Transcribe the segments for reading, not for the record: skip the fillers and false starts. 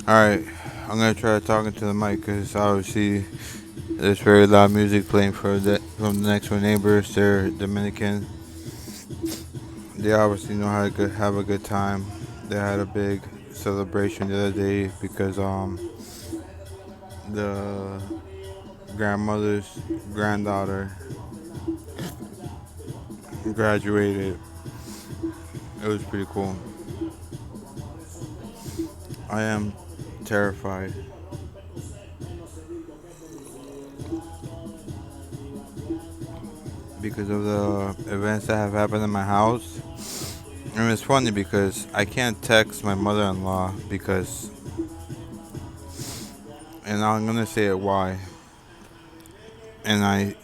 Alright, I'm gonna try talking to the mic because obviously there's very loud music playing from the next door neighbors. They're Dominican. They obviously know how to have a good time. They had a big celebration the other day because the grandmother's granddaughter graduated. It was pretty cool. I am terrified because of the events that have happened in my house. And it's funny because I can't text my mother-in-law because, and I'm gonna say it why. And I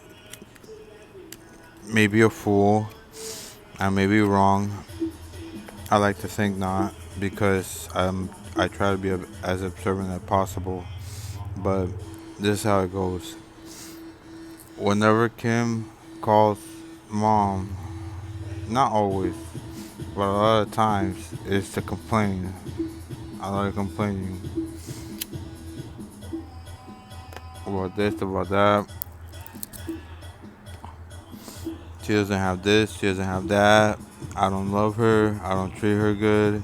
may be a fool. I may be wrong. I like to think not because I try to be as observant as possible. But this is how it goes. Whenever Kim calls mom, not always, but a lot of times, it's to complain. A lot of complaining about this, about that. She doesn't have this, she doesn't have that. I don't love her, I don't treat her good.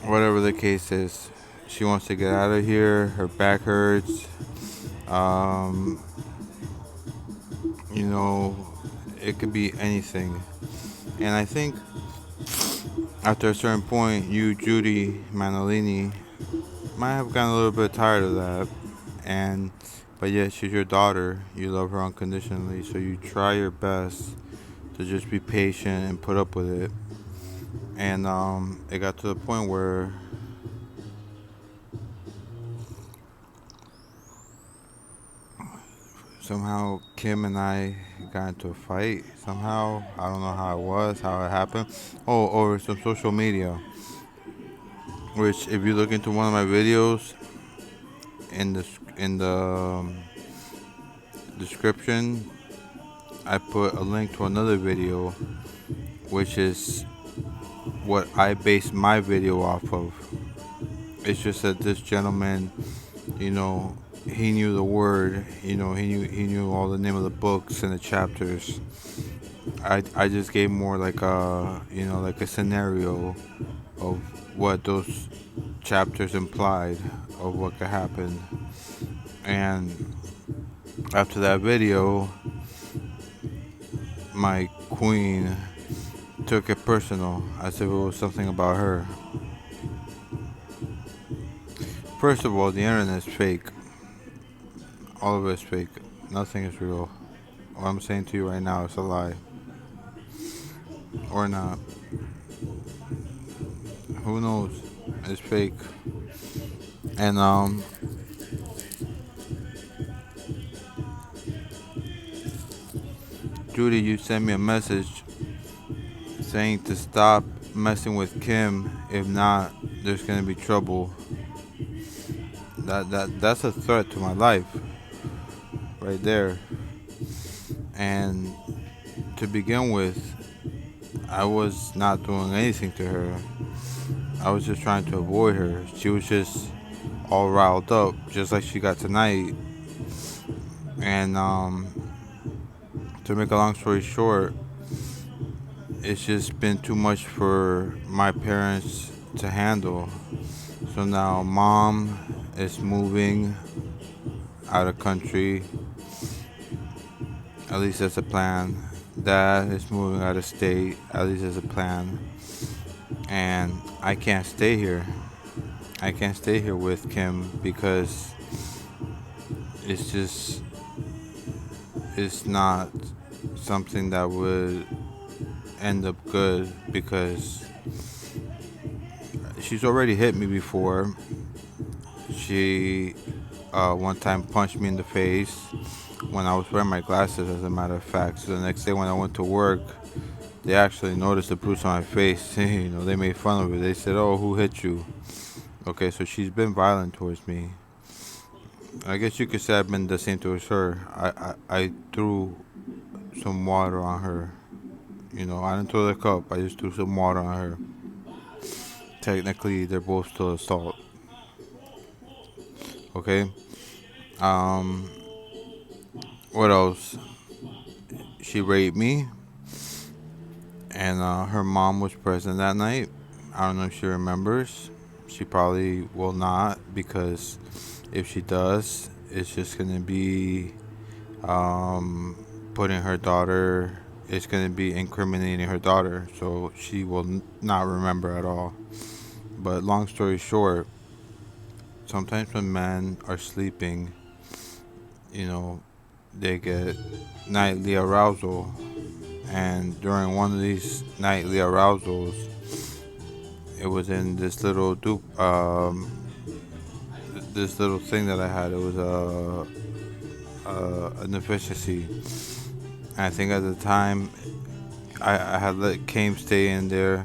Whatever the case is, she wants to get out of here. Her back hurts. Um, you know, it could be anything. And I think after a certain point, you, Judy Manolini, might have gotten a little bit tired of that. And but yet she's your daughter. You love her unconditionally, so you try your best to just be patient and put up with it. And it got to the point where somehow Kim and I got into a fight. Somehow, I don't know how it was, how it happened. Oh, over some social media. Which, if you look into one of my videos, in the description, I put a link to another video, which is what I based my video off of. It's just that this gentleman, you know, he knew the word, he knew all the name of the books and the chapters. I just gave more like a scenario of what those chapters implied of what could happen. And after that video, my queen took it personal as if it was something about her. First of all, the internet is fake. All of it is fake. Nothing is real. What I'm saying to you right now is a lie. Or not. Who knows? It's fake. And Judy, you sent me a message saying to stop messing with Kim. If not, there's gonna be trouble. That's a threat to my life, right there. And to begin with, I was not doing anything to her. I was just trying to avoid her. She was just all riled up, just like she got tonight. And to make a long story short, it's just been too much for my parents to handle. So now mom is moving out of country. At least that's a plan. Dad is moving out of state. At least that's a plan. And I can't stay here. I can't stay here with Kim because it's just, it's not something that would end up good because she's already hit me before. She one time punched me in the face when I was wearing my glasses, as a matter of fact. So the next day when I went to work, they actually noticed the bruise on my face. They made fun of it. They said, "Oh, who hit you?" Okay, so she's been violent towards me. I guess you could say I've been the same towards her. I threw some water on her. I didn't throw the cup. I just threw some water on her. Technically, they're both still assault. Okay. Um, what else? She raped me, and her mom was present that night. I don't know if she remembers. She probably will not, because if she does, it's just gonna be putting her daughter. It's gonna be incriminating her daughter, so she will not remember at all. But long story short, sometimes when men are sleeping, you know, they get nightly arousal, and during one of these nightly arousals, it was in this little this little thing that I had. It was an efficiency. And I think at the time I had let Kame stay in there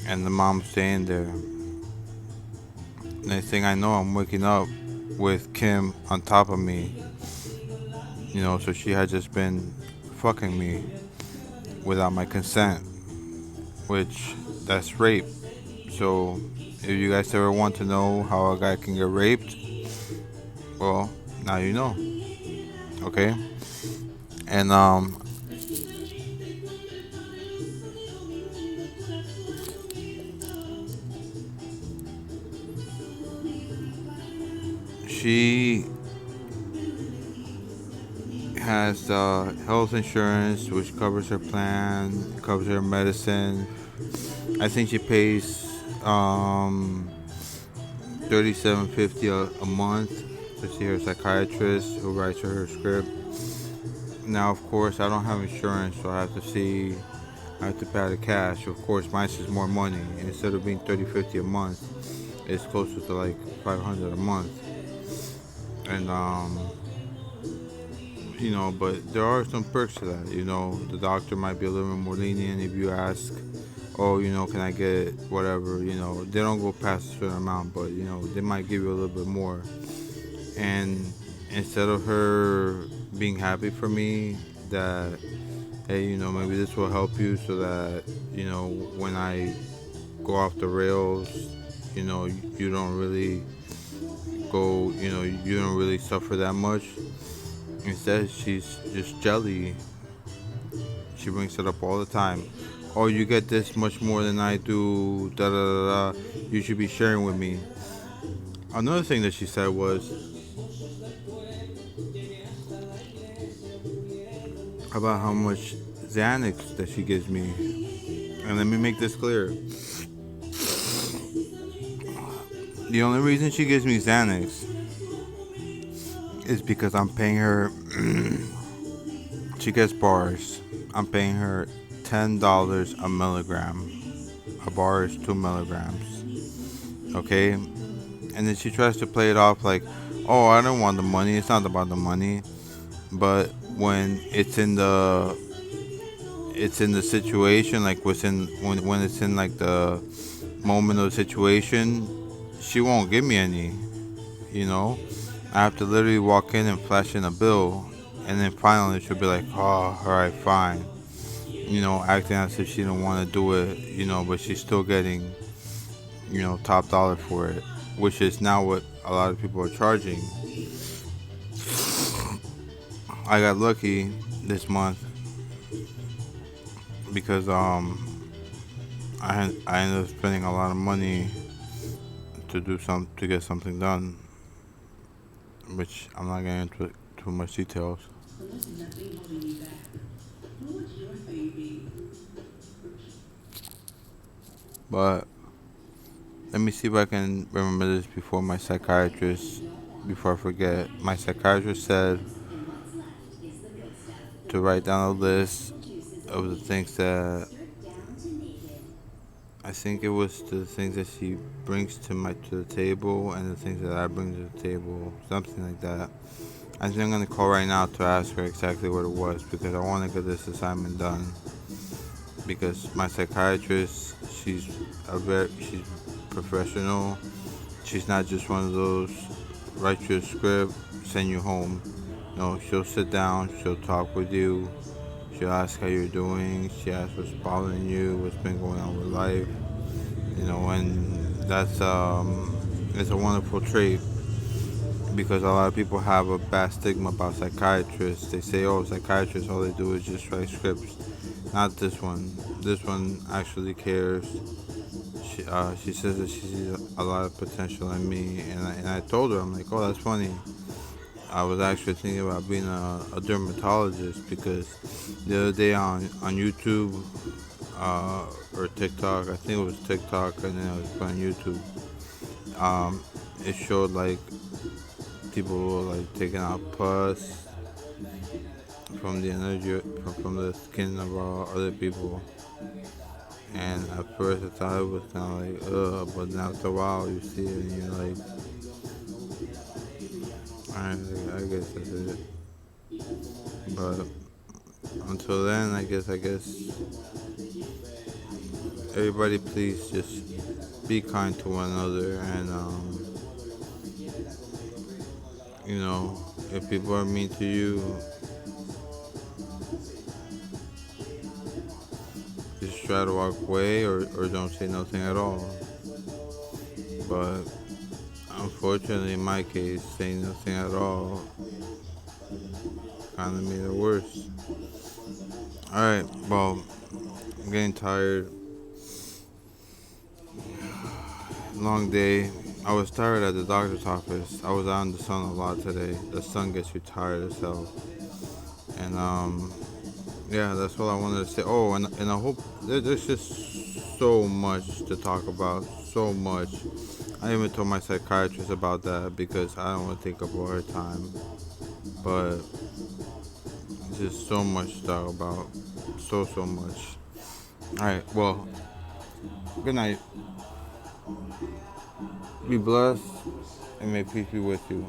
and the mom stay in there. Next thing I know, I'm waking up with Kim on top of me. So she had just been fucking me without my consent, which that's rape. So if you guys ever want to know how a guy can get raped, well, now you know. Okay? And she has health insurance, which covers her plan, covers her medicine. I think she pays $37.50 a month to see her psychiatrist, who writes her script. Now, of course, I don't have insurance, so I have to pay out of cash. Of course, mine is more money. Instead of being $30.50 a month, it's closer to like $500 a month. And but there are some perks to that. The doctor might be a little bit more lenient if you ask, oh, can I get whatever. They don't go past a certain amount, but they might give you a little bit more. And instead of her being happy for me that, hey, maybe this will help you, so that when I go off the rails, you don't really you don't really suffer that much. Instead, she's just jelly. She brings it up all the time. Oh, you get this much more than I do. Da da da da. You should be sharing with me. Another thing that she said was about how much Xanax that she gives me. And let me make this clear. The only reason she gives me Xanax is because I'm paying her. She gets bars. I'm paying her $10 a milligram. A bar is 2 milligrams. Okay? And then she tries to play it off like, oh, I don't want the money. It's not about the money. But when it's in the situation, like when it's in like the moment of the situation, she won't give me any. I have to literally walk in and flash in a bill, and then finally she'll be like, oh, alright, fine. Acting as if she don't want to do it, but she's still getting, top dollar for it, which is now what a lot of people are charging. I got lucky this month because I ended up spending a lot of money to get something done, which I'm not getting into too much details. But let me see if I can remember this before I forget. My psychiatrist said to write down a list of the things that I think it was the things that she brings to the table and the things that I bring to the table, something like that. I think I'm gonna call right now to ask her exactly what it was, because I want to get this assignment done. Because my psychiatrist, she's professional. She's not just one of those write you a script, send you home. No, she'll sit down, she'll talk with you, she'll ask how you're doing, she asks what's bothering you, what's been going on with life. And that's it's a wonderful trait. because a lot of people have a bad stigma about psychiatrists. They say, oh, psychiatrists, all they do is just write scripts. Not this one. This one actually cares. She says that she sees a lot of potential in me, and I told her, I'm like, oh, that's funny. I was actually thinking about being a dermatologist because the other day on YouTube or TikTok, I think it was TikTok, and then I was playing YouTube. Um, it showed like people were like taking out pus from the energy from the skin of other people. And at first I thought it was kind of like, ugh, but then after a while you see it and you're like, alright, I guess that's it. But until then, I guess everybody please just be kind to one another and, you know, if people are mean to you, just try to walk away or don't say nothing at all. But unfortunately, in my case, saying nothing at all kind of made it worse. Alright, well, I'm getting tired. Long day. I was tired at the doctor's office. I was out in the sun a lot today. The sun gets you tired as hell. And yeah, that's all I wanted to say. Oh, and I hope there's just so much to talk about. So much. I even told my psychiatrist about that because I don't want to take up all her time. But there's just so much to talk about. So much. Alright, well, good night. Be blessed and may peace be with you.